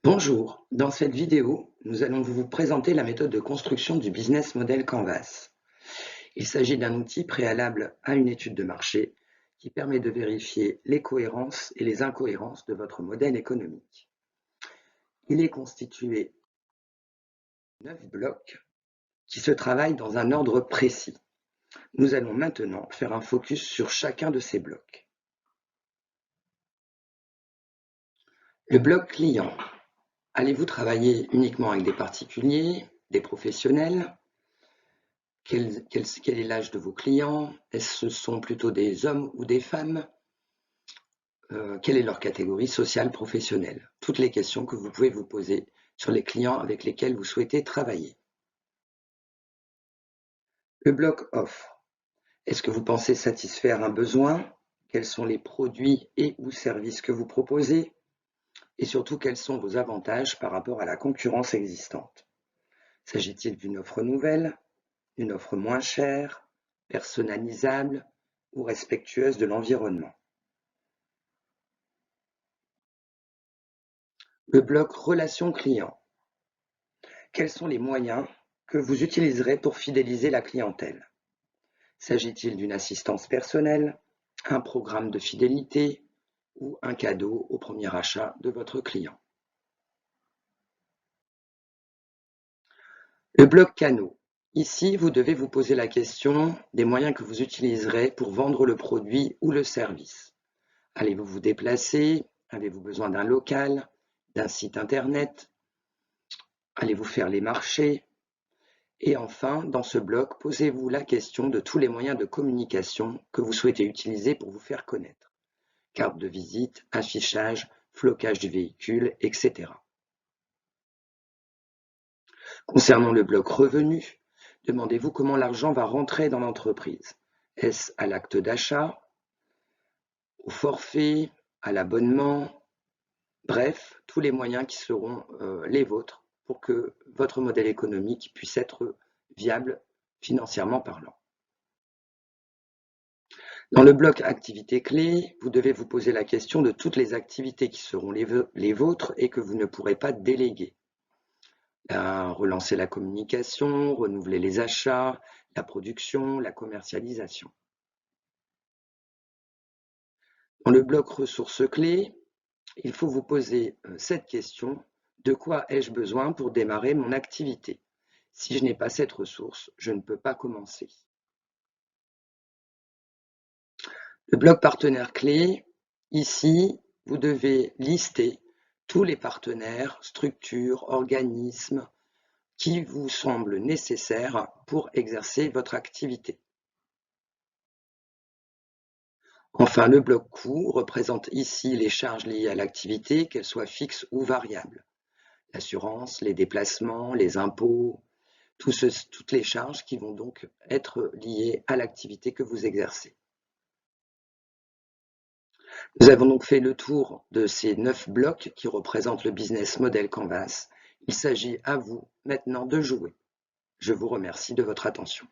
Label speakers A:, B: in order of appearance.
A: Bonjour, dans cette vidéo, nous allons vous présenter la méthode de construction du Business Model Canvas. Il s'agit d'un outil préalable à une étude de marché qui permet de vérifier les cohérences et les incohérences de votre modèle économique. Il est constitué de 9 blocs qui se travaillent dans un ordre précis. Nous allons maintenant faire un focus sur chacun de ces blocs. Le bloc client. Allez-vous travailler uniquement avec des particuliers, des professionnels? Quel est l'âge de vos clients? Est-ce que ce sont plutôt des hommes ou des femmes? Quelle est leur catégorie sociale professionnelle? Toutes les questions que vous pouvez vous poser sur les clients avec lesquels vous souhaitez travailler. Le bloc offre. Est-ce que vous pensez satisfaire un besoin? Quels sont les produits et ou services que vous proposez? Et surtout, quels sont vos avantages par rapport à la concurrence existante? S'agit-il d'une offre nouvelle, d'une offre moins chère, personnalisable ou respectueuse de l'environnement? Le bloc relation client. Quels sont les moyens que vous utiliserez pour fidéliser la clientèle? S'agit-il d'une assistance personnelle, un programme de fidélité ou un cadeau au premier achat de votre client? Le bloc canaux. Ici, vous devez vous poser la question des moyens que vous utiliserez pour vendre le produit ou le service. Allez-vous vous déplacer? Avez-vous besoin d'un local, d'un site internet? Allez-vous faire les marchés? Et enfin, dans ce bloc, posez-vous la question de tous les moyens de communication que vous souhaitez utiliser pour vous faire connaître. Carte de visite, affichage, flocage du véhicule, etc. Concernant le bloc revenu, demandez-vous comment l'argent va rentrer dans l'entreprise. Est-ce à l'acte d'achat, au forfait, à l'abonnement? Bref, tous les moyens qui seront les vôtres pour que votre modèle économique puisse être viable financièrement parlant. Dans le bloc activités clés, vous devez vous poser la question de toutes les activités qui seront les vôtres et que vous ne pourrez pas déléguer. Relancer la communication, renouveler les achats, la production, la commercialisation. Dans le bloc ressources clés, il faut vous poser cette question: de quoi ai-je besoin pour démarrer mon activité? Si je n'ai pas cette ressource, je ne peux pas commencer. Le bloc partenaires clés, ici, vous devez lister tous les partenaires, structures, organismes qui vous semblent nécessaires pour exercer votre activité. Enfin, le bloc coût représente ici les charges liées à l'activité, qu'elles soient fixes ou variables. L'assurance, les déplacements, les impôts, toutes les charges qui vont donc être liées à l'activité que vous exercez. Nous avons donc fait le tour de ces 9 blocs qui représentent le Business Model Canvas. Il s'agit à vous maintenant de jouer. Je vous remercie de votre attention.